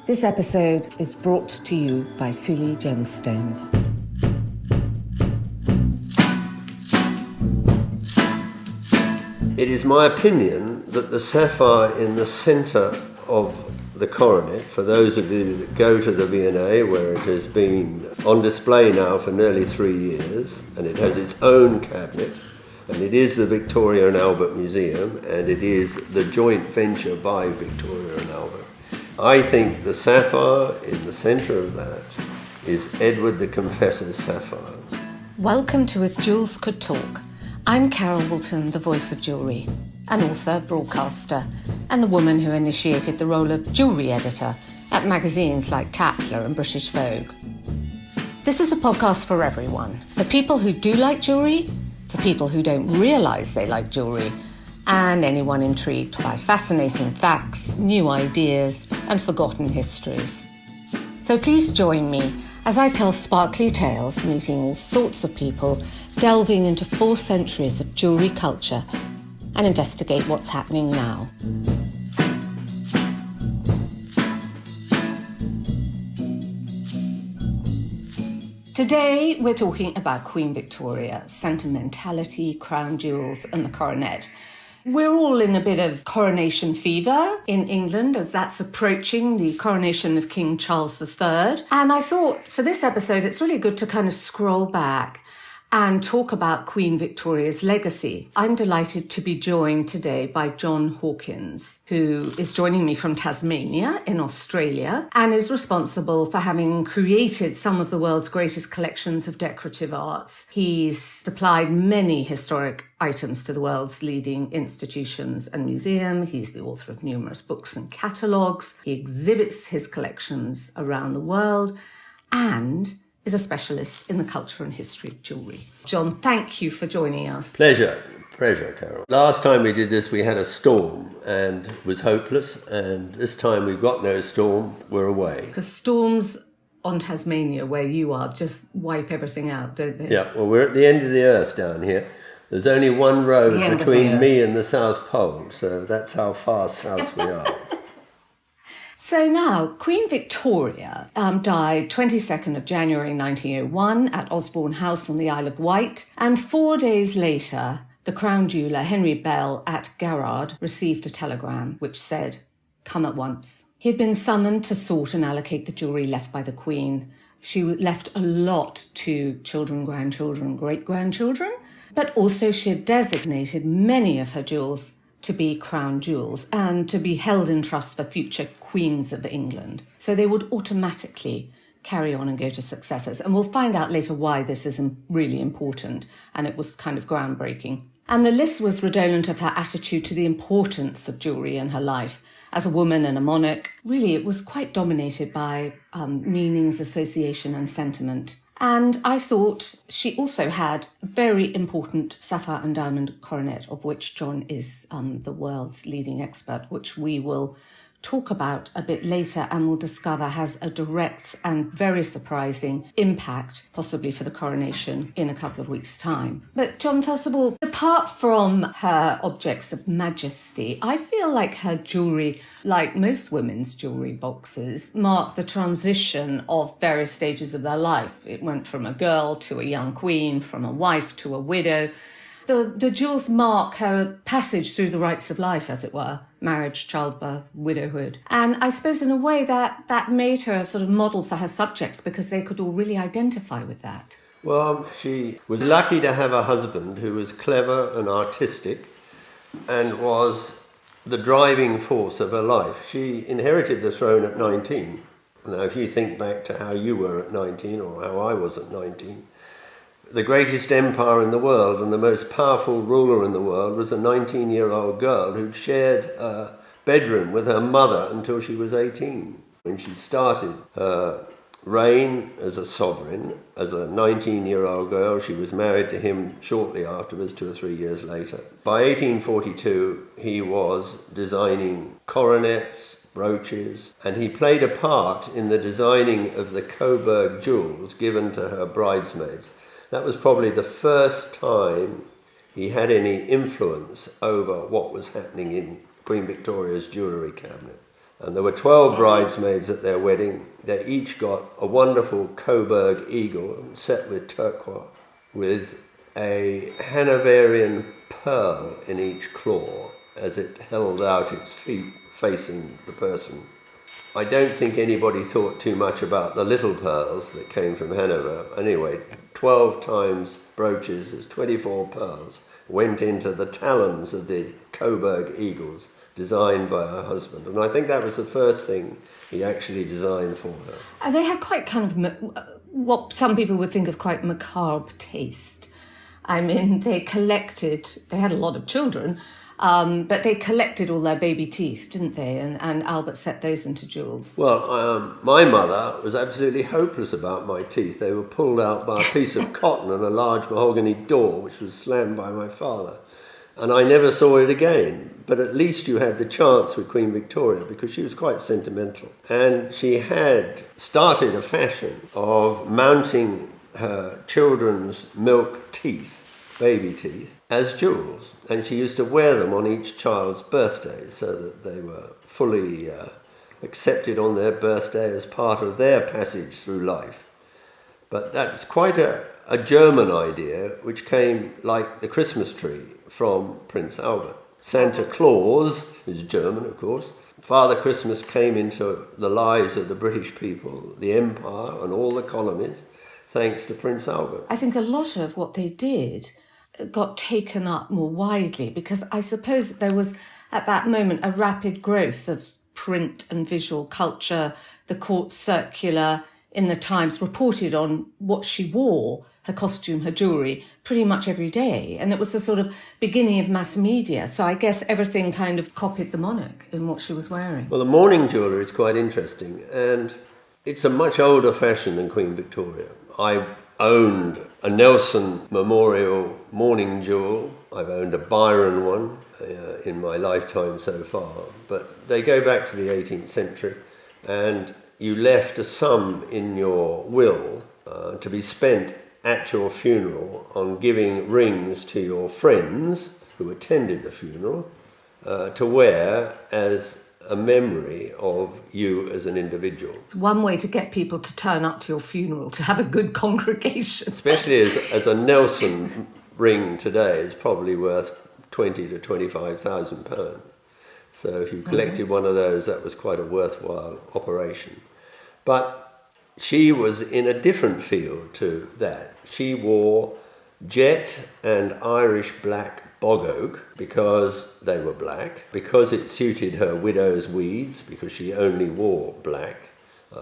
This episode is brought to you by Philly Gemstones. It is my opinion that the sapphire in the centre of the coronet, for those of you that go to the V&A, where it has been on display now for nearly 3 years, and it has its own cabinet, and it is the Victoria and Albert Museum, and it is the joint venture by Victoria and Albert. I think the sapphire in the centre of that is Edward the Confessor's sapphire. Welcome to If Jewels Could Talk. I'm Carol Woolton, the voice of jewellery, an author, broadcaster, and the woman who initiated the role of jewellery editor at magazines like Tatler and British Vogue. This is a podcast for everyone, for people who do like jewellery, for people who don't realise they like jewellery, and anyone intrigued by fascinating facts, new ideas, and forgotten histories. So please join me as I tell sparkly tales, meeting all sorts of people, delving into 4 centuries of jewellery culture, and investigate what's happening now. Today, we're talking about Queen Victoria, sentimentality, crown jewels, and the coronet. We're all in a bit of coronation fever in England as that's approaching the coronation of King Charles III. And I thought for this episode, it's really good to kind of scroll back and talk about Queen Victoria's legacy. I'm delighted to be joined today by John Hawkins, who is joining me from Tasmania in Australia and is responsible for having created some of the world's greatest collections of decorative arts. He's supplied many historic items to the world's leading institutions and museums. He's the author of numerous books and catalogues. He exhibits his collections around the world and is a specialist in the culture and history of jewellery. John, thank you for joining us. Pleasure, Carol. Last time we did this, we had a storm and it was hopeless, and this time we've got no storm, we're away. Because storms on Tasmania, where you are, just wipe everything out, don't they? Yeah, well, we're at the end of the earth down here. There's only one road between me and the South Pole, so that's how far south we are. So now, Queen Victoria died 22nd of January 1901 at Osborne House on the Isle of Wight, and 4 days later, the Crown jeweller Henry Bell at Garrard received a telegram which said, "Come at once." He had been summoned to sort and allocate the jewellery left by the Queen. She left a lot to children, grandchildren, great-grandchildren, but also she had designated many of her jewels to be crown jewels and to be held in trust for future queens of England. So they would automatically carry on and go to successors. And we'll find out later why this is really important. And it was kind of groundbreaking. And the list was redolent of her attitude to the importance of jewellery in her life. As a woman and a monarch, really it was quite dominated by meanings, association and sentiment. And I thought she also had a very important sapphire and diamond coronet, of which John is the world's leading expert, which we will talk about a bit later and will discover has a direct and very surprising impact, possibly for the coronation in a couple of weeks' time. But John, first of all, apart from her objects of majesty, I feel like her jewellery, like most women's jewellery boxes, mark the transition of various stages of their life. It went from a girl to a young queen, from a wife to a widow. The jewels mark her passage through the rites of life, as it were, marriage, childbirth, widowhood. And I suppose in a way that made her a sort of model for her subjects because they could all really identify with that. Well, she was lucky to have a husband who was clever and artistic and was the driving force of her life. She inherited the throne at 19. Now, if you think back to how you were at 19 or how I was at 19, the greatest empire in the world and the most powerful ruler in the world was a 19-year-old girl who'd shared a bedroom with her mother until she was 18. When she started her reign as a sovereign, as a 19-year-old girl, she was married to him shortly afterwards, 2 or 3 years later. By 1842, he was designing coronets, brooches, and he played a part in the designing of the Coburg jewels given to her bridesmaids. That was probably the first time he had any influence over what was happening in Queen Victoria's jewellery cabinet. And there were 12 bridesmaids at their wedding. They each got a wonderful Coburg eagle set with turquoise, with a Hanoverian pearl in each claw as it held out its feet facing the person. I don't think anybody thought too much about the little pearls that came from Hanover. Anyway, 12 times brooches as 24 pearls went into the talons of the Coburg eagles, designed by her husband. And I think that was the first thing he actually designed for her. And they had quite kind of what some people would think of quite macabre taste. I mean, they had a lot of children, but they collected all their baby teeth, didn't they? And Albert set those into jewels. Well, my mother was absolutely hopeless about my teeth. They were pulled out by a piece of cotton and a large mahogany door, which was slammed by my father. And I never saw it again. But at least you had the chance with Queen Victoria, because she was quite sentimental. And she had started a fashion of mounting her children's milk teeth, baby teeth, as jewels. And she used to wear them on each child's birthday so that they were fully accepted on their birthday as part of their passage through life. But that's quite a German idea, which came like the Christmas tree from Prince Albert. Santa Claus is German, of course. Father Christmas came into the lives of the British people, the Empire and all the colonies, thanks to Prince Albert. I think a lot of what they did got taken up more widely, because I suppose there was, at that moment, a rapid growth of print and visual culture. The court circular in the Times reported on what she wore, her costume, her jewellery, pretty much every day. And it was the sort of beginning of mass media. So I guess everything kind of copied the monarch in what she was wearing. Well, the mourning jewellery is quite interesting, and it's a much older fashion than Queen Victoria. I owned a Nelson Memorial mourning jewel. I've owned a Byron one in my lifetime so far. But they go back to the 18th century, and you left a sum in your will to be spent at your funeral on giving rings to your friends who attended the funeral to wear as a memory of you as an individual. It's one way to get people to turn up to your funeral, to have a good congregation. Especially as a Nelson ring today is probably worth £20,000 to £25,000. So if you collected one of those, that was quite a worthwhile operation. But she was in a different field to that. She wore jet and Irish black bog oak because they were black, because it suited her widow's weeds, because she only wore black,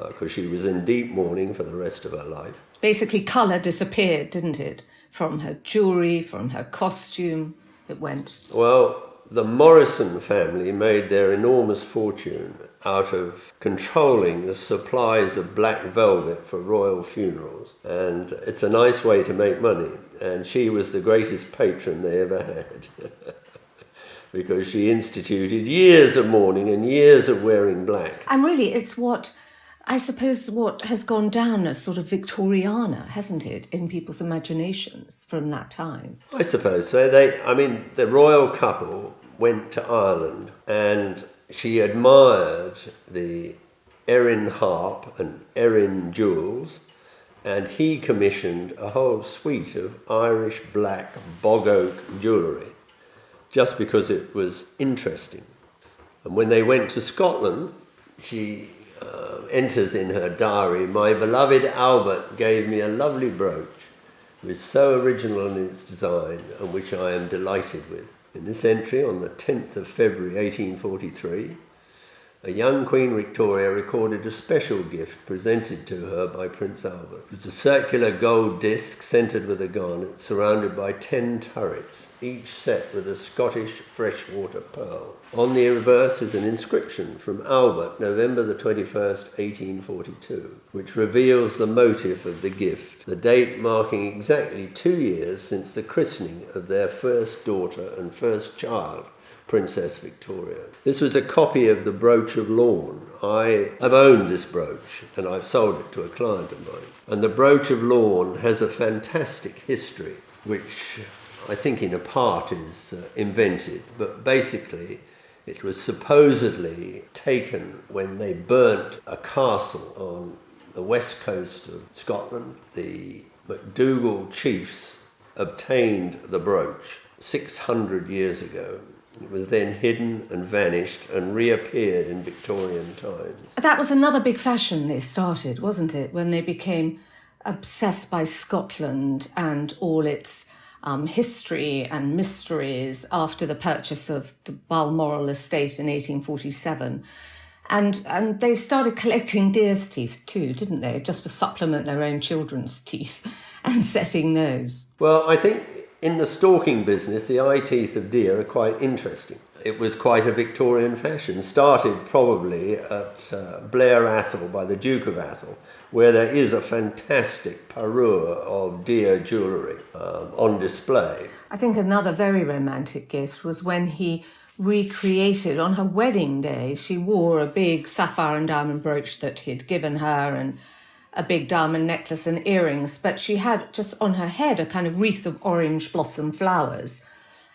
because she was in deep mourning for the rest of her life. Basically, colour disappeared, didn't it? From her jewellery, from her costume, it went. Well, the Morrison family made their enormous fortune out of controlling the supplies of black velvet for royal funerals. And it's a nice way to make money. And she was the greatest patron they ever had. Because she instituted years of mourning and years of wearing black. And really, it's what has gone down as sort of Victoriana, hasn't it, in people's imaginations from that time? I suppose so. The royal couple went to Ireland, and she admired the Erin harp and Erin jewels, and he commissioned a whole suite of Irish black bog oak jewellery, just because it was interesting. And when they went to Scotland, she enters in her diary, "My beloved Albert gave me a lovely brooch, which is so original in its design and which I am delighted with." In this entry, on the 10th of February 1843, a young Queen Victoria recorded a special gift presented to her by Prince Albert. It was a circular gold disc centred with a garnet surrounded by 10 turrets, each set with a Scottish freshwater pearl. On the reverse is an inscription from Albert, November the 21st, 1842, which reveals the motive of the gift, the date marking exactly 2 years since the christening of their first daughter and first child, Princess Victoria. This was a copy of the brooch of lawn. I have owned this brooch and I've sold it to a client of mine. And the brooch of lawn has a fantastic history, which I think in a part is invented, but basically It was supposedly taken when they burnt a castle on the west coast of Scotland. The MacDougall chiefs obtained the brooch 600 years ago. It was then hidden and vanished and reappeared in Victorian times. That was another big fashion they started, wasn't it? When they became obsessed by Scotland and all its history and mysteries after the purchase of the Balmoral estate in 1847. And they started collecting deer's teeth too, didn't they? Just to supplement their own children's teeth and setting those. Well, I think in the stalking business, the eye teeth of deer are quite interesting. It was quite a Victorian fashion, started probably at Blair Athol by the Duke of Athol, where there is a fantastic parure of deer jewellery on display. I think another very romantic gift was when he recreated, on her wedding day, she wore a big sapphire and diamond brooch that he'd given her and a big diamond necklace and earrings, but she had just on her head a kind of wreath of orange blossom flowers.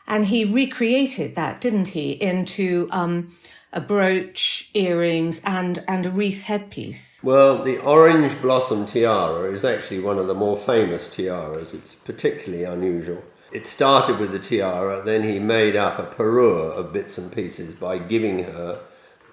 And he recreated that, didn't he, into a brooch, earrings and a wreath headpiece. Well, the orange blossom tiara is actually one of the more famous tiaras. It's particularly unusual. It started with the tiara, then he made up a parure of bits and pieces by giving her,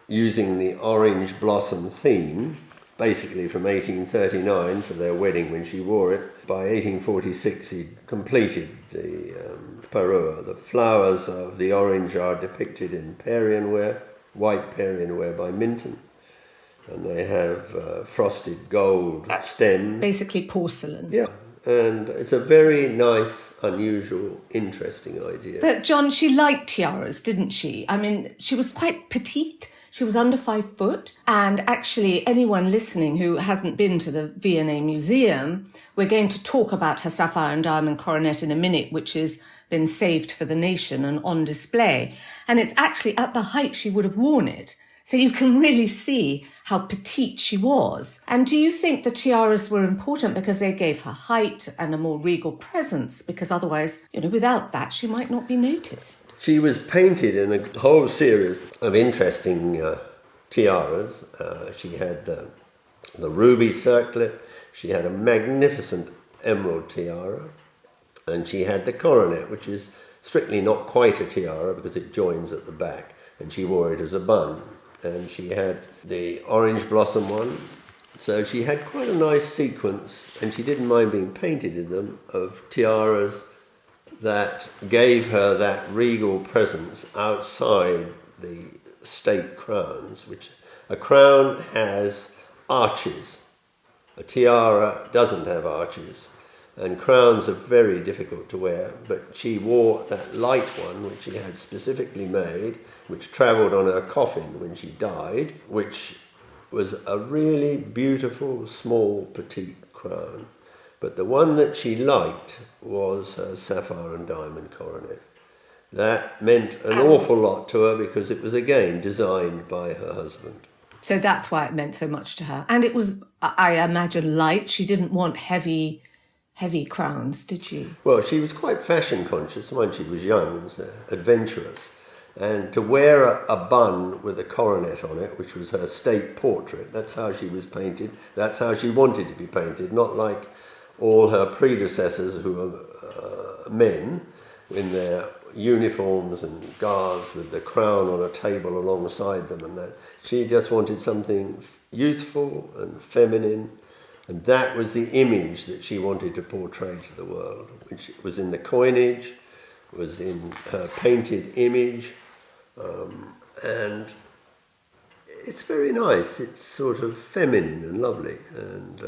using the orange blossom theme, basically from 1839 for their wedding when she wore it. By 1846 he completed the parure. The flowers of the orange are depicted in Parian ware, white Parian ware by Minton, and they have frosted gold stems. Basically porcelain. Yeah, and it's a very nice, unusual, interesting idea. But John, she liked tiaras, didn't she? I mean, she was quite petite. She was under 5 foot. And actually, anyone listening who hasn't been to the V&A Museum, we're going to talk about her sapphire and diamond coronet in a minute, which has been saved for the nation and on display. And it's actually at the height she would have worn it. So you can really see how petite she was. And do you think the tiaras were important because they gave her height and a more regal presence? Because otherwise, without that, she might not be noticed. She was painted in a whole series of interesting tiaras. She had the ruby circlet, she had a magnificent emerald tiara, and she had the coronet, which is strictly not quite a tiara because it joins at the back, and she wore it as a bun. And she had the orange blossom one. So she had quite a nice sequence, and she didn't mind being painted in them, of tiaras that gave her that regal presence outside the state crowns, which a crown has arches. A tiara doesn't have arches, and crowns are very difficult to wear, but she wore that light one, which she had specifically made, which travelled on her coffin when she died, which was a really beautiful, small, petite crown. But the one that she liked was her sapphire and diamond coronet. That meant an awful lot to her because it was, again, designed by her husband. So that's why it meant so much to her. And it was, I imagine, light. She didn't want heavy crowns, did she? Well, she was quite fashion conscious when she was young and adventurous. And to wear a bun with a coronet on it, which was her state portrait, that's how she was painted. That's how she wanted to be painted, not like all her predecessors who were men in their uniforms and garbs with the crown on a table alongside them and that. She just wanted something youthful and feminine, and that was the image that she wanted to portray to the world, which was in the coinage, was in her painted image, and it's very nice. It's sort of feminine and lovely, and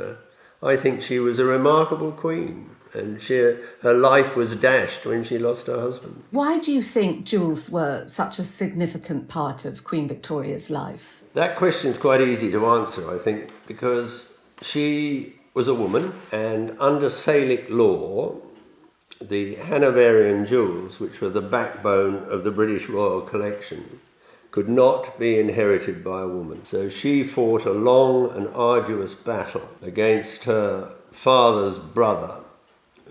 I think she was a remarkable queen, and her life was dashed when she lost her husband. Why do you think jewels were such a significant part of Queen Victoria's life? That question's quite easy to answer, I think, because she was a woman, and under Salic law, the Hanoverian jewels, which were the backbone of the British Royal Collection, could not be inherited by a woman. So she fought a long and arduous battle against her father's brother,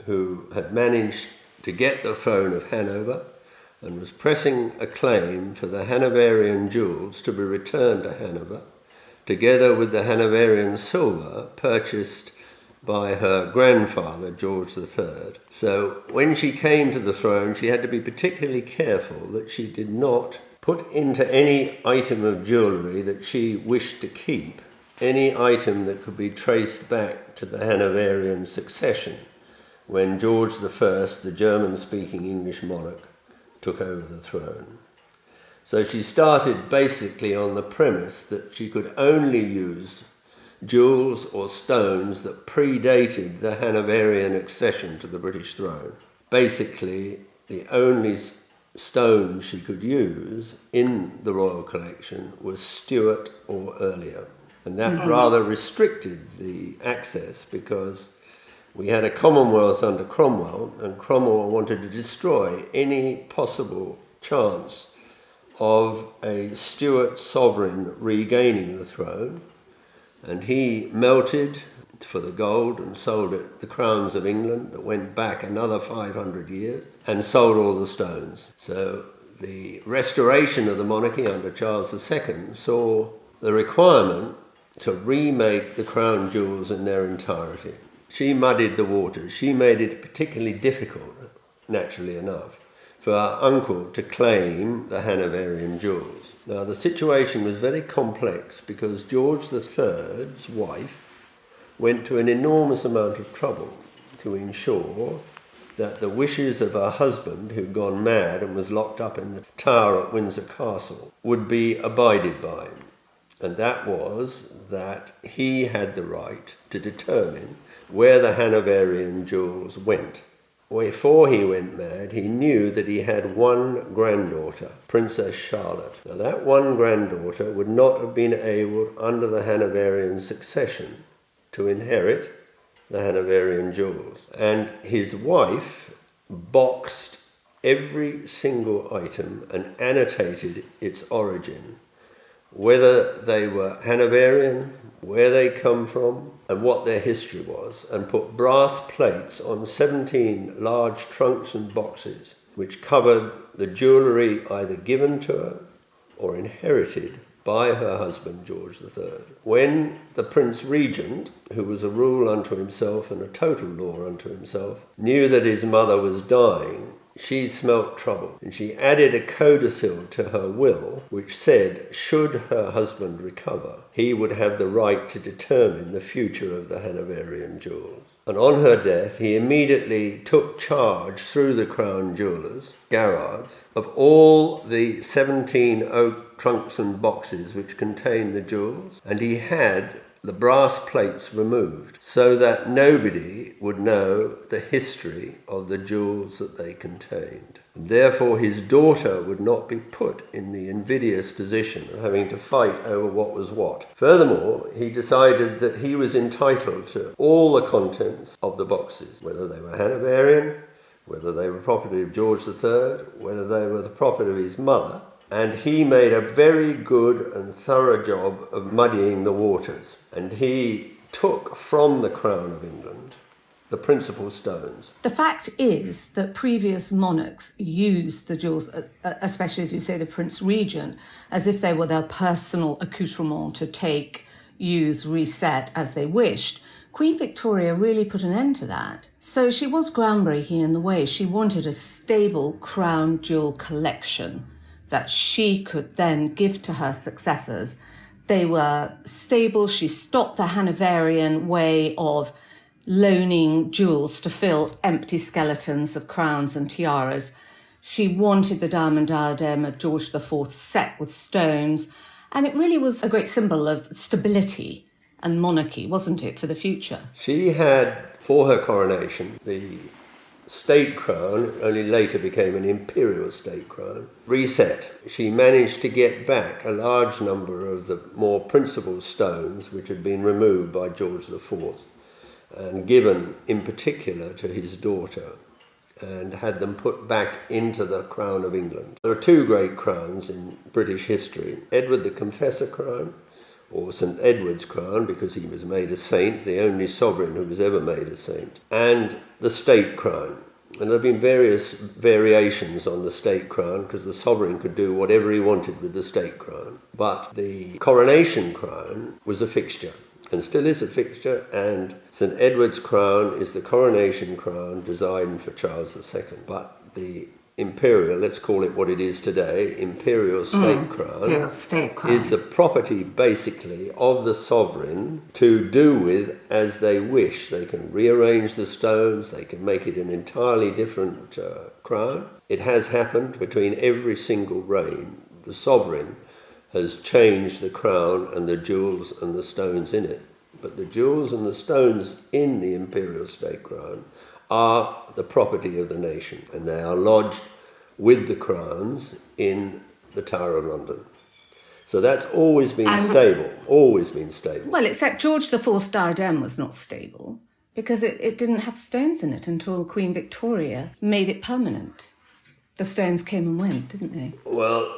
who had managed to get the throne of Hanover and was pressing a claim for the Hanoverian jewels to be returned to Hanover, together with the Hanoverian silver purchased by her grandfather, George III. So when she came to the throne, she had to be particularly careful that she did not put into any item of jewellery that she wished to keep any item that could be traced back to the Hanoverian succession when George I, the German-speaking English monarch, took over the throne. So she started basically on the premise that she could only use jewels or stones that predated the Hanoverian accession to the British throne. Basically, the only stones she could use in the royal collection was Stuart or earlier. And that rather restricted the access because we had a Commonwealth under Cromwell, and Cromwell wanted to destroy any possible chance of a Stuart sovereign regaining the throne. And he melted for the gold and sold it the crowns of England that went back another 500 years and sold all the stones. So the restoration of the monarchy under Charles II saw the requirement to remake the crown jewels in their entirety. She muddied the waters. She made it particularly difficult, naturally enough, for her uncle to claim the Hanoverian jewels. Now, the situation was very complex because George III's wife went to an enormous amount of trouble to ensure that the wishes of her husband, who'd gone mad and was locked up in the tower at Windsor Castle, would be abided by. And that was that he had the right to determine where the Hanoverian jewels went. Before he went mad, he knew that he had one granddaughter, Princess Charlotte. Now, that one granddaughter would not have been able, under the Hanoverian succession, to inherit the Hanoverian jewels. And his wife boxed every single item and annotated its origin, whether they were Hanoverian, where they come from, and what their history was, and put brass plates on 17 large trunks and boxes which covered the jewellery either given to her or inherited by her husband, George III. When the Prince Regent, who was a rule unto himself and a total law unto himself, knew that his mother was dying, she smelt trouble, and she added a codicil to her will which said, should her husband recover, he would have the right to determine the future of the Hanoverian jewels. And on her death, he immediately took charge through the Crown Jewellers, Garrards, of all the 17 oak trunks and boxes which contained the jewels, and he had the brass plates removed so that nobody would know the history of the jewels that they contained. Therefore, his daughter would not be put in the invidious position of having to fight over what was what. Furthermore, he decided that he was entitled to all the contents of the boxes, whether they were Hanoverian, whether they were property of George III, whether they were the property of his mother. And he made a very good and thorough job of muddying the waters. And he took from the Crown of England the principal stones. The fact is that previous monarchs used the jewels, especially as you say, the Prince Regent, as if they were their personal accoutrement to take, use, reset as they wished. Queen Victoria really put an end to that. So she was groundbreaking in the way she wanted a stable crown jewel collection that she could then give to her successors. They were stable. She stopped the Hanoverian way of loaning jewels to fill empty skeletons of crowns and tiaras. She wanted the diamond diadem of George IV set with stones, and it really was a great symbol of stability and monarchy, wasn't it, for the future? She had, for her coronation, the state crown, only later became an imperial state crown, reset. She managed to get back a large number of the more principal stones which had been removed by George IV and given in particular to his daughter, and had them put back into the Crown of England. There are two great crowns in British history: Edward the Confessor crown, or St Edward's crown, because he was made a saint, the only sovereign who was ever made a saint, and the state crown. And there have been various variations on the state crown because the sovereign could do whatever he wanted with the state crown. But the coronation crown was a fixture and still is a fixture, and St Edward's crown is the coronation crown designed for Charles II. But the imperial, let's call it what it is today, imperial state crown, is the property basically of the sovereign to do with as they wish. They can rearrange the stones, they can make it an entirely different crown. It has happened between every single reign. The sovereign has changed the crown and the jewels and the stones in it. But the jewels and the stones in the imperial state crown are the property of the nation, and they are lodged with the crowns in the Tower of London. So that's always been stable, always been stable. Well, except George IV's diadem was not stable because it didn't have stones in it until Queen Victoria made it permanent. The stones came and went, didn't they? Well,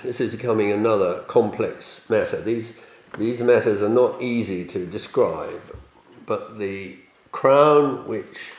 this is becoming another complex matter. These matters are not easy to describe, but the crown which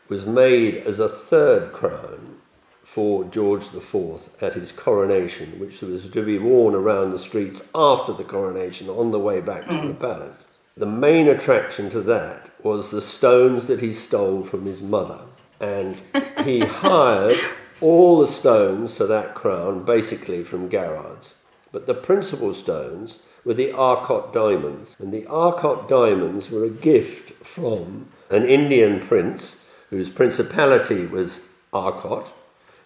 was made as a third crown for George IV at his coronation, which was to be worn around the streets after the coronation on the way back to the palace. The main attraction to that was the stones that he stole from his mother, and he hired all the stones for that crown basically from Garrard's. But the principal stones were the Arcot diamonds, and the Arcot diamonds were a gift from an Indian prince whose principality was Arcot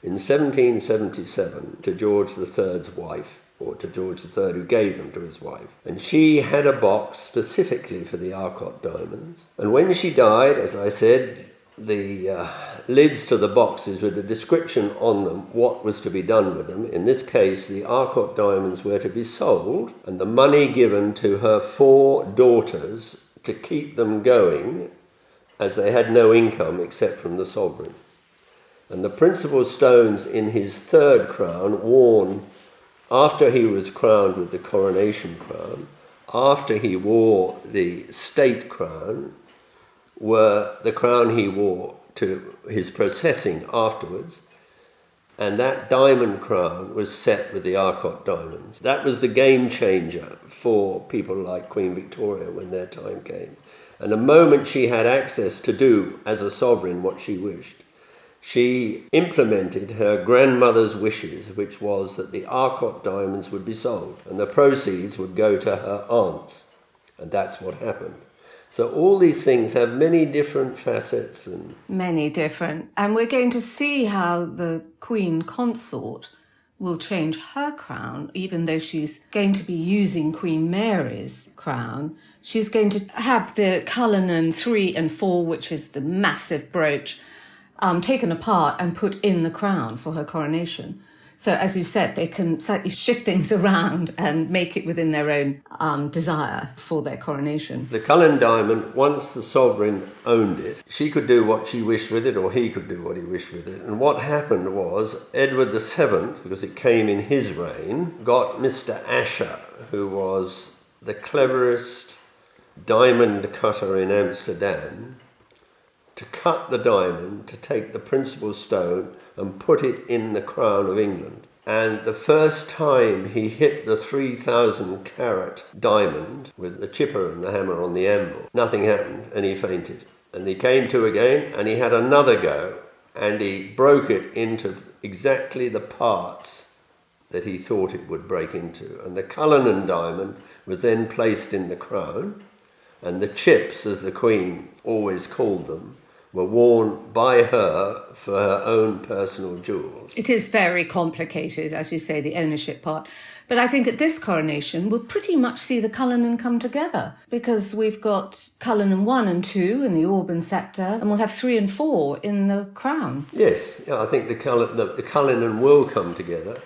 in 1777 to George III's wife, or to George III who gave them to his wife. And she had a box specifically for the Arcot diamonds. And when she died, as I said, the lids to the boxes with the description on them what was to be done with them. In this case, the Arcot diamonds were to be sold and the money given to her 4 daughters to keep them going, as they had no income except from the sovereign. And the principal stones in his third crown, worn after he was crowned with the coronation crown, after he wore the state crown, were the crown he wore to his processing afterwards, and that diamond crown was set with the Arcot diamonds. That was the game changer for people like Queen Victoria when their time came. And the moment she had access to do as a sovereign what she wished, she implemented her grandmother's wishes, which was that the Arcot diamonds would be sold and the proceeds would go to her aunts. And that's what happened. So all these things have many different facets. Many different. And we're going to see how the Queen Consort will change her crown, even though she's going to be using Queen Mary's crown. She's going to have the Cullinan 3 and 4, which is the massive brooch, taken apart and put in the crown for her coronation. So, as you said, they can slightly shift things around and make it within their own desire for their coronation. The Cullen diamond, once the sovereign owned it, she could do what she wished with it, or he could do what he wished with it. And what happened was Edward VII, because it came in his reign, got Mr. Asher, who was the cleverest diamond cutter in Amsterdam, to cut the diamond, to take the principal stone and put it in the crown of England. And the first time he hit the 3,000 carat diamond with the chipper and the hammer on the anvil, nothing happened and he fainted. And he came to again and he had another go and he broke it into exactly the parts that he thought it would break into. And the Cullinan diamond was then placed in the crown, and the chips, as the Queen always called them, were worn by her for her own personal jewels. It is very complicated, as you say, the ownership part. But I think at this coronation, we'll pretty much see the Cullinan come together, because we've got Cullinan 1 and 2 in the orb and sceptre, and we'll have 3 and 4 in the crown. Yes, I think the Cullinan will come together.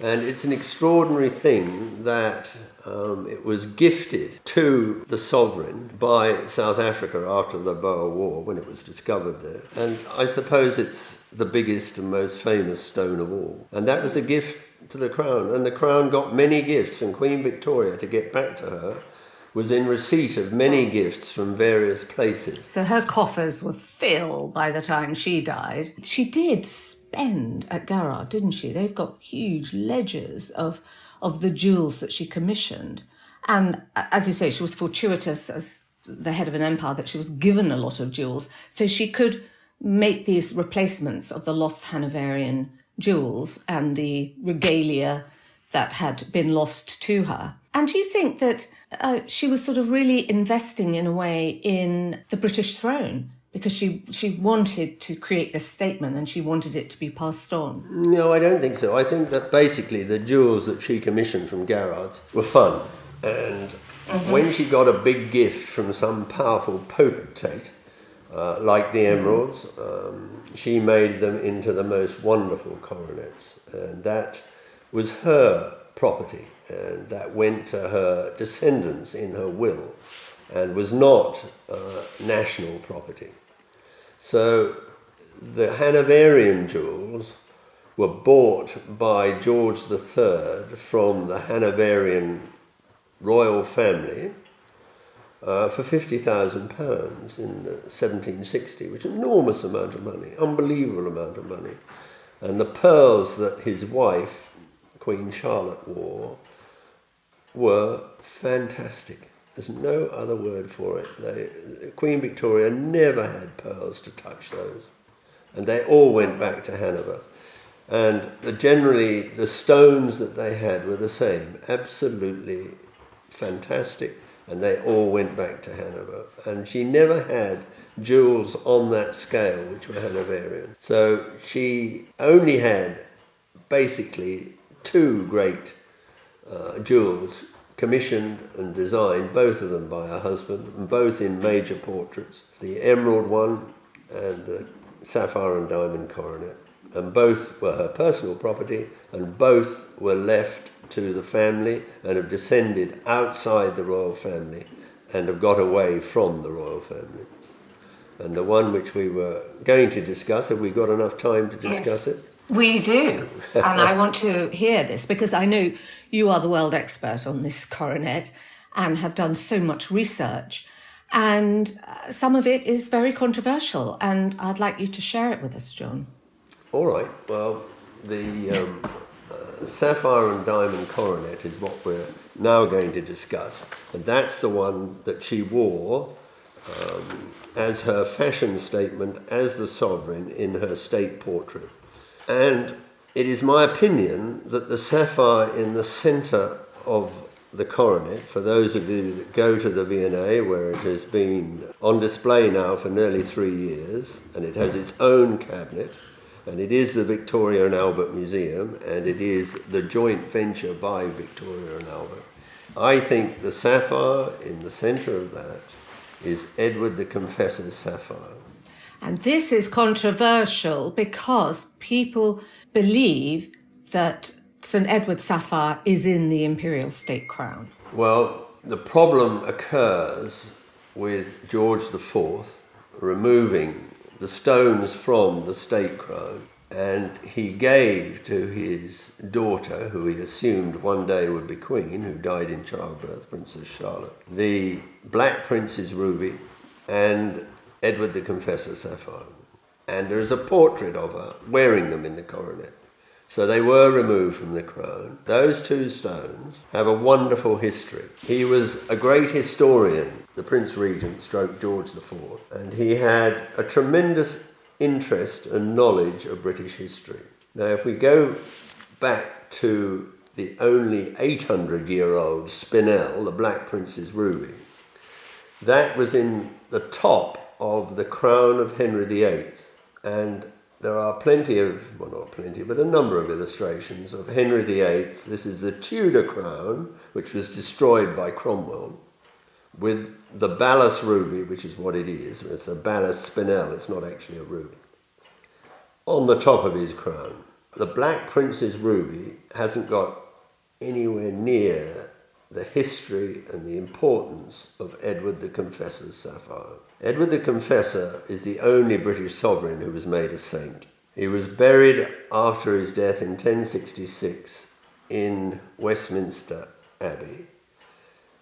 And it's an extraordinary thing that it was gifted to the sovereign by South Africa after the Boer War, when it was discovered there. And I suppose it's the biggest and most famous stone of all. And that was a gift to the crown. And the crown got many gifts, and Queen Victoria, to get back to her, was in receipt of many gifts from various places. So her coffers were filled by the time she died. She did spend at Garrard, didn't she? They've got huge ledgers of the jewels that she commissioned. And as you say, she was fortuitous as the head of an empire that she was given a lot of jewels. So she could make these replacements of the lost Hanoverian jewels and the regalia that had been lost to her. And do you think that she was sort of really investing in a way in the British throne because she wanted to create this statement and she wanted it to be passed on? No, I don't think so. I think that basically the jewels that she commissioned from Garrard's were fun. And when she got a big gift from some powerful potentate, like the emeralds, she made them into the most wonderful coronets. And that was her property, and that went to her descendants in her will and was not national property. So the Hanoverian jewels were bought by George III from the Hanoverian royal family for £50,000 in 1760, which is an enormous amount of money, unbelievable amount of money. And the pearls that his wife, Queen Charlotte, wore were fantastic. There's no other word for it. Queen Victoria never had pearls to touch those. And they all went back to Hanover. And generally the stones that they had were the same, absolutely fantastic. And they all went back to Hanover. And she never had jewels on that scale which were Hanoverian. So she only had basically two great jewels commissioned and designed, both of them by her husband, and both in major portraits, the emerald one and the sapphire and diamond coronet. And both were her personal property, and both were left to the family and have descended outside the royal family and have got away from the royal family. And the one which we were going to discuss, have we got enough time to discuss it? We do, and I want to hear this because I know you are the world expert on this coronet and have done so much research, and some of it is very controversial, and I'd like you to share it with us, John. All right, well, the sapphire and diamond coronet is what we're now going to discuss, and that's the one that she wore as her fashion statement as the sovereign in her state portrait. And it is my opinion that the sapphire in the centre of the coronet, for those of you that go to the V&A, where it has been on display now for nearly 3 years, and it has its own cabinet, and it is the Victoria and Albert Museum, and it is the joint venture by Victoria and Albert. I think the sapphire in the centre of that is Edward the Confessor's sapphire. And this is controversial because people believe that St Edward's sapphire is in the imperial state crown. Well, the problem occurs with George IV removing the stones from the state crown, and he gave to his daughter, who he assumed one day would be queen, who died in childbirth, Princess Charlotte, the Black Prince's ruby and Edward the Confessor's sapphire. And there is a portrait of her wearing them in the coronet. So they were removed from the crown. Those two stones have a wonderful history. He was a great historian, the Prince Regent stroke George IV, and he had a tremendous interest and knowledge of British history. Now, if we go back to the only 800-year-old spinel, the Black Prince's ruby, that was in the top of the crown of Henry VIII, and there are plenty of, well not plenty, but a number of illustrations of Henry VIII. This is the Tudor crown, which was destroyed by Cromwell, with the Ballas ruby, which is what it is. It's a Ballas spinel, it's not actually a ruby, on the top of his crown. The Black Prince's ruby hasn't got anywhere near the history and the importance of Edward the Confessor's sapphire. Edward the Confessor is the only British sovereign who was made a saint. He was buried after his death in 1066 in Westminster Abbey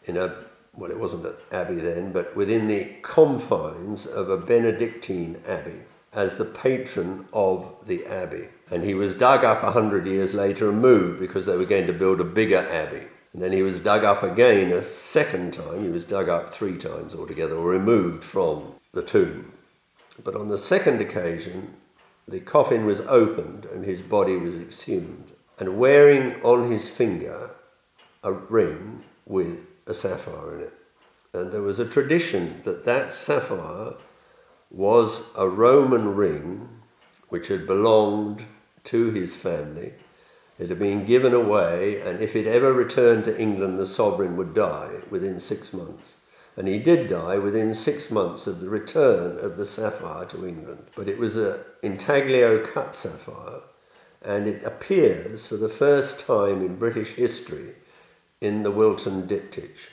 in a well, it wasn't an abbey then, but within the confines of a Benedictine abbey as the patron of the abbey. And he was dug up 100 years later and moved because they were going to build a bigger abbey. And then he was dug up again a second time. He was dug up 3 times altogether, or removed from the tomb. But on the second occasion, the coffin was opened and his body was exhumed, and wearing on his finger a ring with a sapphire in it. And there was a tradition that that sapphire was a Roman ring which had belonged to his family. It had been given away, and if it ever returned to England, the sovereign would die within 6 months. And he did die within 6 months of the return of the sapphire to England. But it was an intaglio cut sapphire, and it appears for the first time in British history in the Woolton diptych.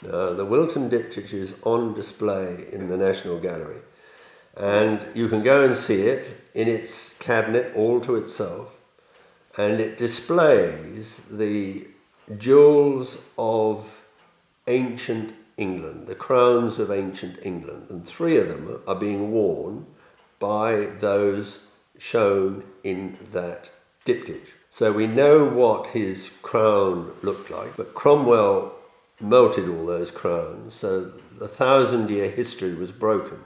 Now, the Woolton diptych is on display in the National Gallery, and you can go and see it in its cabinet all to itself, and it displays the jewels of ancient England, the crowns of ancient England, and 3 of them are being worn by those shown in that diptych. So we know what his crown looked like, but Cromwell melted all those crowns, so the 1,000-year history was broken.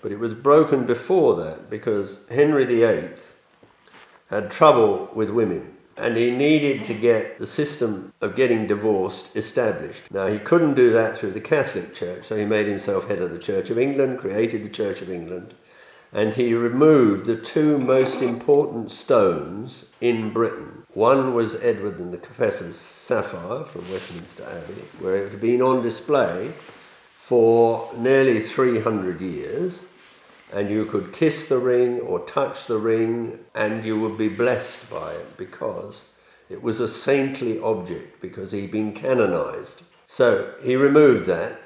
But it was broken before that because Henry VIII had trouble with women, and he needed to get the system of getting divorced established. Now, he couldn't do that through the Catholic Church, so he made himself head of the Church of England, created the Church of England, and he removed the 2 most important stones in Britain. One was Edward and the Confessor's sapphire from Westminster Abbey, where it had been on display for nearly 300 years, and you could kiss the ring or touch the ring and you would be blessed by it because it was a saintly object, because he'd been canonized. So he removed that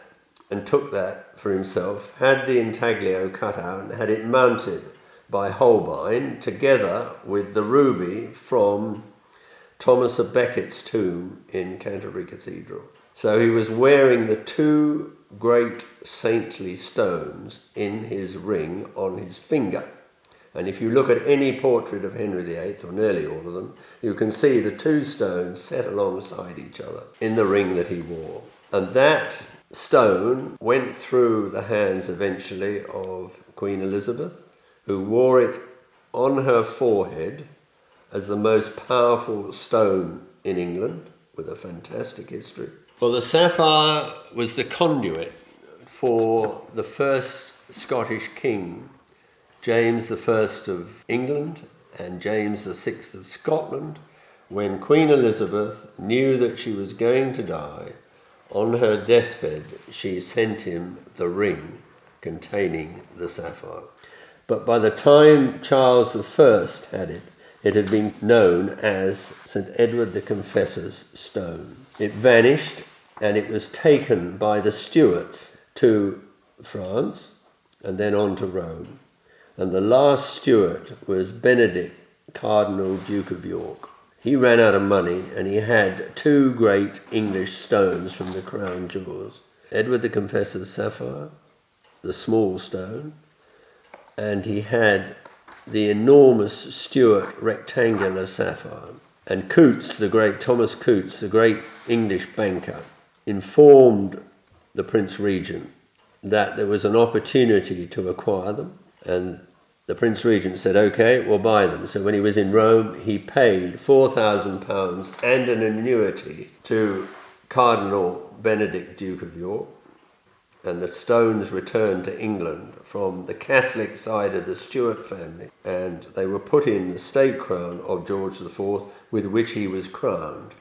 and took that for himself, had the intaglio cut out and had it mounted by Holbein together with the ruby from Thomas of Becket's tomb in Canterbury Cathedral. So he was wearing the 2 great saintly stones in his ring on his finger. And if you look at any portrait of Henry VIII, or nearly all of them, you can see the 2 stones set alongside each other in the ring that he wore. And that stone went through the hands eventually of Queen Elizabeth, who wore it on her forehead as the most powerful stone in England, with a fantastic history. Well, the sapphire was the conduit for the first Scottish king, James I of England and James VI of Scotland. When Queen Elizabeth knew that she was going to die, on her deathbed she sent him the ring containing the sapphire. But by the time Charles I had it, it had been known as St. Edward the Confessor's stone. It vanished, and it was taken by the Stuarts to France and then on to Rome. And the last Stuart was Benedict, Cardinal Duke of York. He ran out of money, and he had 2 great English stones from the crown jewels. Edward the Confessor's sapphire, the small stone, and he had the enormous Stuart rectangular sapphire. And Coutts, Thomas Coutts, the great English banker, informed the Prince Regent that there was an opportunity to acquire them, and the Prince Regent said, OK, we'll buy them. So when he was in Rome, he paid £4,000 and an annuity to Cardinal Benedict, Duke of York, and the stones returned to England from the Catholic side of the Stuart family, and they were put in the state crown of George IV, with which he was crowned.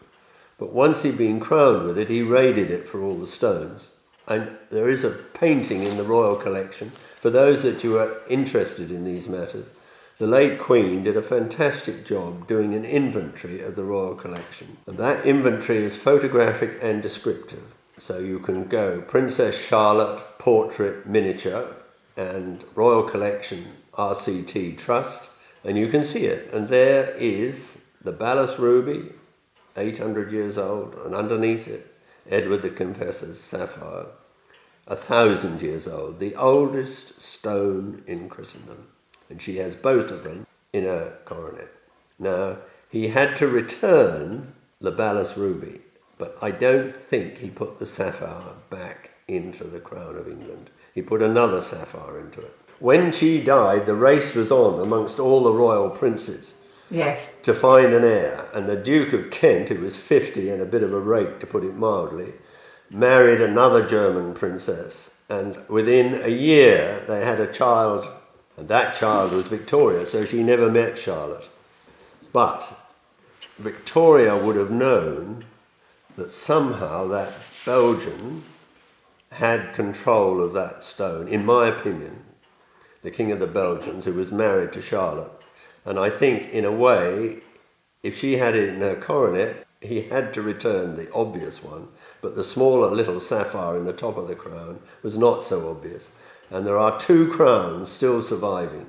But once he'd been crowned with it, he raided it for all the stones. And there is a painting in the royal collection. For those that you are interested in these matters, the late Queen did a fantastic job doing an inventory of the royal collection. And that inventory is photographic and descriptive. So you can go Princess Charlotte Portrait Miniature and Royal Collection RCT Trust, and you can see it. And there is the Balas Ruby, 800 years old, and underneath it Edward the Confessor's sapphire, 1,000 years old, the oldest stone in Christendom. And she has both of them in her coronet. Now, he had to return the Balas ruby, but I don't think he put the sapphire back into the crown of England. He put another sapphire into it. When she died, the race was on amongst all the royal princes. Yes. To find an heir. And the Duke of Kent, who was 50 and a bit of a rake, to put it mildly, married another German princess. And within a year, they had a child, and that child was Victoria, so she never met Charlotte. But Victoria would have known that somehow that Belgian had control of that stone, in my opinion, the King of the Belgians, who was married to Charlotte. And I think, in a way, if she had it in her coronet, he had to return the obvious one, but the smaller little sapphire in the top of the crown was not so obvious. And there are 2 crowns still surviving,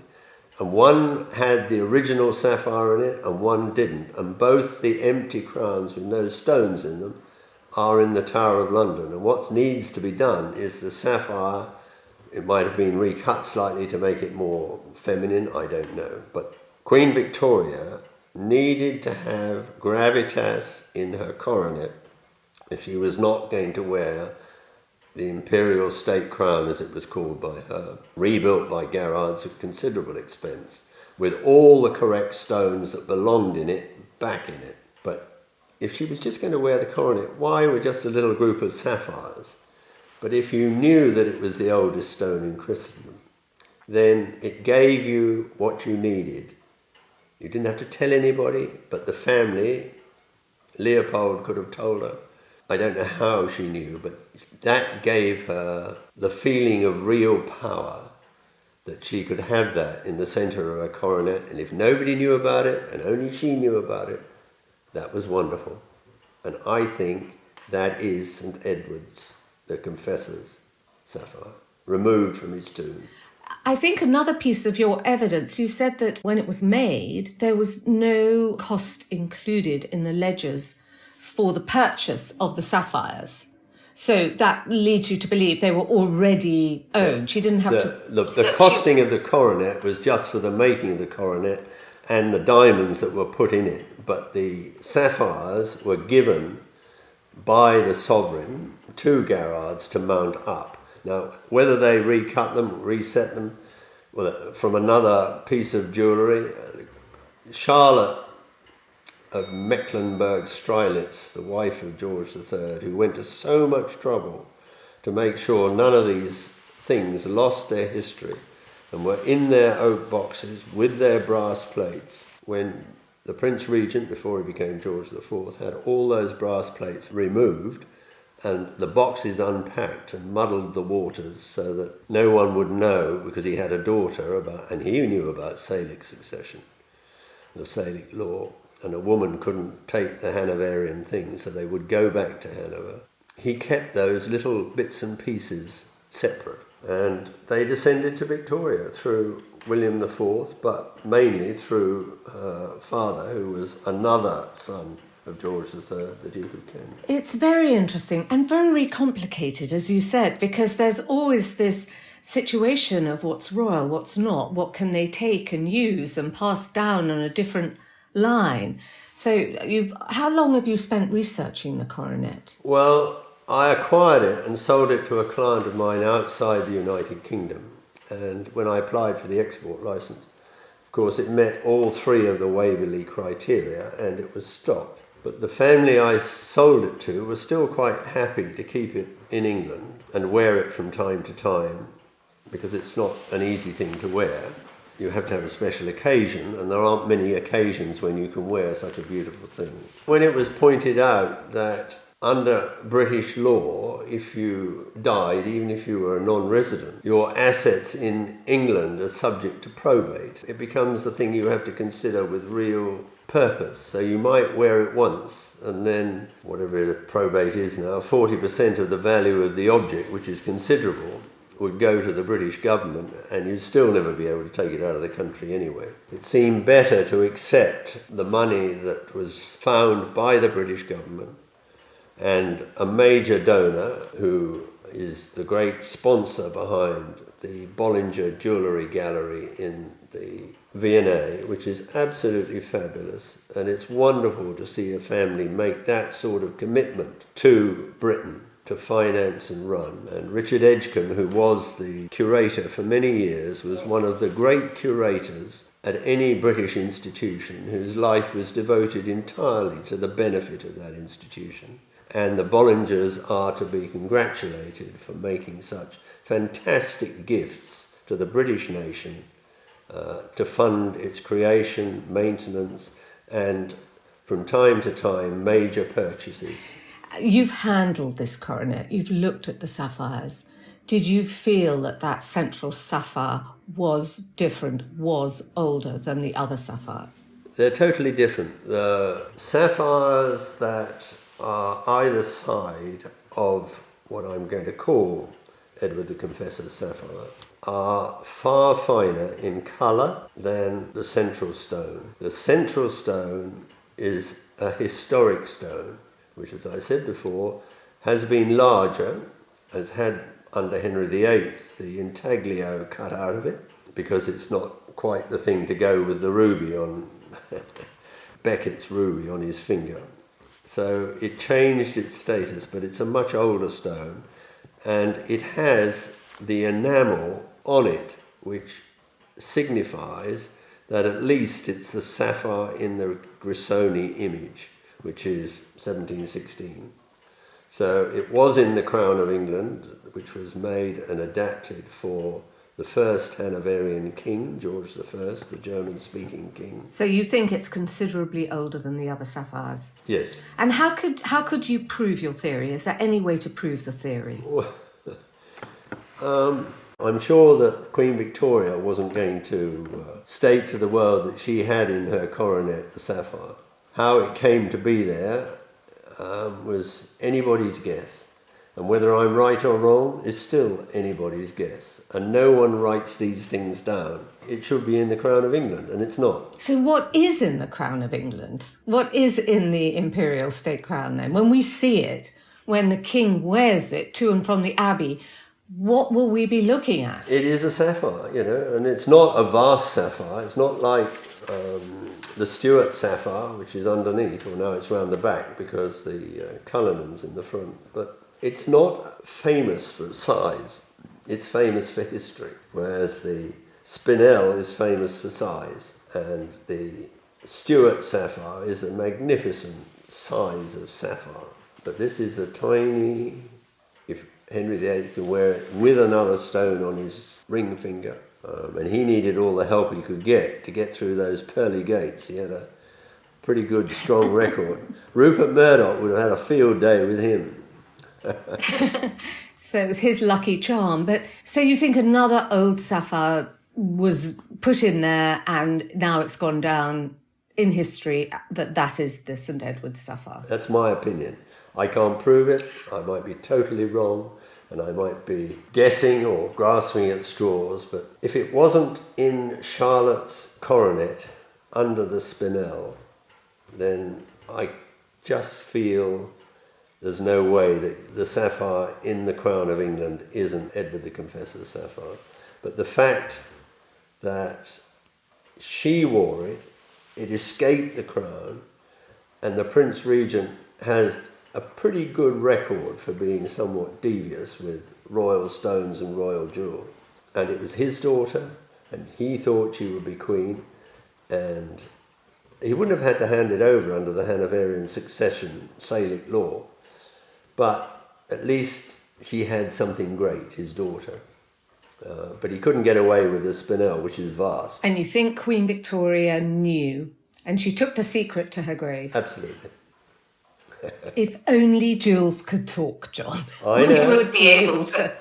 and one had the original sapphire in it and one didn't, and both the empty crowns with no stones in them are in the Tower of London. And what needs to be done is the sapphire, it might have been recut slightly to make it more feminine, I don't know, but Queen Victoria needed to have gravitas in her coronet if she was not going to wear the imperial state crown, as it was called by her, rebuilt by Garrards at considerable expense, with all the correct stones that belonged in it back in it. But if she was just going to wear the coronet, why were just a little group of sapphires? But if you knew that it was the oldest stone in Christendom, then it gave you what you needed. You didn't have to tell anybody, but the family, Leopold could have told her. I don't know how she knew, but that gave her the feeling of real power, that she could have that in the centre of her coronet, and if nobody knew about it, and only she knew about it, that was wonderful. And I think that is St. Edward's, the Confessor's sapphire, removed from his tomb. I think another piece of your evidence, you said that when it was made, there was no cost included in the ledgers for the purchase of the sapphires. So that leads you to believe they were already owned. She didn't have The costing of the coronet was just for the making of the coronet and the diamonds that were put in it. But the sapphires were given by the sovereign to Garrards to mount up. Now, whether they recut them, reset them from another piece of jewellery, Charlotte of Mecklenburg-Strelitz, the wife of George III, who went to so much trouble to make sure none of these things lost their history and were in their oak boxes with their brass plates, when the Prince Regent, before he became George IV, had all those brass plates removed and the boxes unpacked and muddled the waters so that no one would know, because he had a daughter, and he knew about Salic succession, the Salic law, and a woman couldn't take the Hanoverian thing, so they would go back to Hanover. He kept those little bits and pieces separate, and they descended to Victoria through William IV, but mainly through her father, who was another son of George III, the Duke of Kent. It's very interesting and very complicated, as you said, because there's always this situation of what's royal, what's not, what can they take and use and pass down on a different line. So how long have you spent researching the coronet? Well, I acquired it and sold it to a client of mine outside the United Kingdom. And when I applied for the export licence, of course, it met all 3 of the Waverley criteria and it was stopped. But the family I sold it to was still quite happy to keep it in England and wear it from time to time, because it's not an easy thing to wear. You have to have a special occasion, and there aren't many occasions when you can wear such a beautiful thing. When it was pointed out that under British law, if you died, even if you were a non-resident, your assets in England are subject to probate, it becomes a thing you have to consider with real purpose. So you might wear it once, and then, whatever the probate is now, 40% of the value of the object, which is considerable, would go to the British government, and you'd still never be able to take it out of the country anyway. It seemed better to accept the money that was found by the British government and a major donor who is the great sponsor behind the Bollinger Jewellery Gallery in the V&A, which is absolutely fabulous, and it's wonderful to see a family make that sort of commitment to Britain to finance and run. And Richard Edgecombe, who was the curator for many years, was one of the great curators at any British institution whose life was devoted entirely to the benefit of that institution. And the Bollingers are to be congratulated for making such fantastic gifts to the British nation to fund its creation, maintenance, and from time to time major purchases. You've handled this coronet, you've looked at the sapphires. Did you feel that that central sapphire was different, was older than the other sapphires? They're totally different. The sapphires that are either side of what I'm going to call Edward the Confessor's sapphire are far finer in colour than the central stone. The central stone is a historic stone, which, as I said before, has been larger, has had under Henry VIII the intaglio cut out of it, because it's not quite the thing to go with the ruby on Beckett's ruby on his finger. So it changed its status, but it's a much older stone, and it has the enamel on it, which signifies that at least it's the sapphire in the Grissoni image, which is 1716. So it was in the Crown of England, which was made and adapted for the first Hanoverian king, George I, the German-speaking king. So you think it's considerably older than the other sapphires? Yes. And how could you prove your theory? Is there any way to prove the theory? I'm sure that Queen Victoria wasn't going to state to the world that she had in her coronet the sapphire. How it came to be there was anybody's guess. And whether I'm right or wrong is still anybody's guess. And no one writes these things down. It should be in the Crown of England, and it's not. So what is in the Crown of England? What is in the imperial state crown then? When we see it, when the king wears it to and from the abbey, what will we be looking at? It is a sapphire, and it's not a vast sapphire. It's not like the Stuart sapphire, which is underneath, or now it's round the back because the Cullinan's in the front. But it's not famous for size. It's famous for history, whereas the Spinel is famous for size. And the Stuart sapphire is a magnificent size of sapphire. But this is a tiny, if Henry VIII can wear it with another stone on his ring finger. And he needed all the help he could get to get through those pearly gates. He had a pretty good, strong record. Rupert Murdoch would have had a field day with him. So it was his lucky charm. But so you think another old sapphire was put in there and now it's gone down in history that is the St Edward's sapphire? That's my opinion. I can't prove it. I might be totally wrong, and I might be guessing or grasping at straws, but if it wasn't in Charlotte's coronet under the Spinel, then I just feel there's no way that the sapphire in the Crown of England isn't Edward the Confessor's sapphire. But the fact that she wore it, it escaped the crown, and the Prince Regent has a pretty good record for being somewhat devious with royal stones and royal jewel. And it was his daughter, and he thought she would be queen, and he wouldn't have had to hand it over under the Hanoverian succession Salic law, but at least she had something great, his daughter. But he couldn't get away with the Spinel, which is vast. And you think Queen Victoria knew, and she took the secret to her grave? Absolutely. If only Jules could talk, John. I know. We would be able to.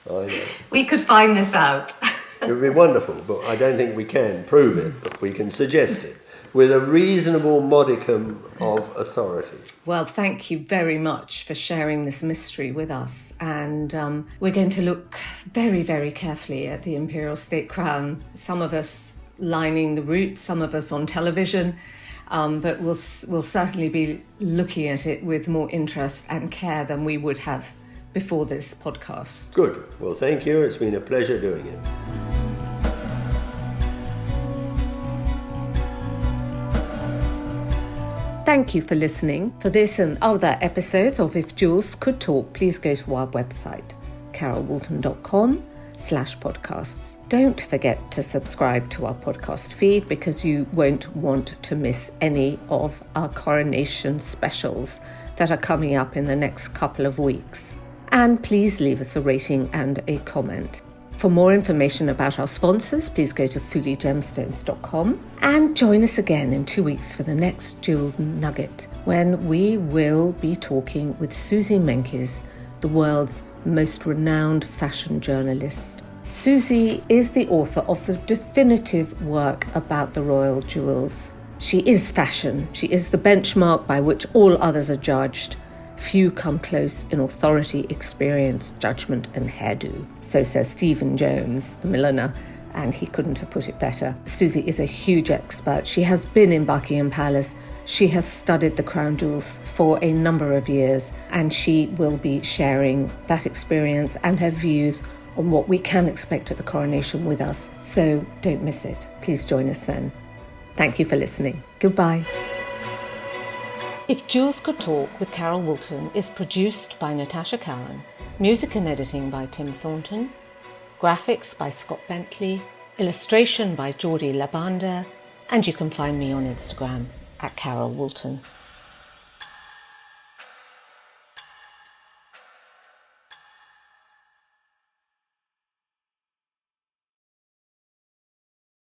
I know. We could find this out. It would be wonderful, but I don't think we can prove it, but we can suggest it with a reasonable modicum of authority. Well, thank you very much for sharing this mystery with us. And we're going to look very, very carefully at the Imperial State Crown. Some of us lining the route, some of us on television. but we'll certainly be looking at it with more interest and care than we would have before this podcast. Good. Well, thank you. It's been a pleasure doing it. Thank you for listening. For this and other episodes of If Jewels Could Talk, please go to our website, carolwoolton.com/podcasts. Don't forget to subscribe to our podcast feed because you won't want to miss any of our Coronation specials that are coming up in the next couple of weeks. And please leave us a rating and a comment. For more information about our sponsors, please go to FoolieGemstones.com and join us again in 2 weeks for the next Jewel Nugget, when we will be talking with Susie Menkes, the world's most renowned fashion journalist. Susie is the author of the definitive work about the royal jewels. She is fashion. She is the benchmark by which all others are judged. Few come close in authority, experience, judgment and hairdo. So says Stephen Jones, the milliner, and he couldn't have put it better. Susie is a huge expert. She has been in Buckingham Palace. She has studied the crown jewels for a number of years, and she will be sharing that experience and her views on what we can expect at the coronation with us. So don't miss it. Please join us then. Thank you for listening. Goodbye. If Jewels Could Talk with Carol Woolton is produced by Natasha Cowan, music and editing by Tim Thornton, graphics by Scott Bentley, illustration by Jordi Labanda, and you can find me on Instagram at Carol Woolton.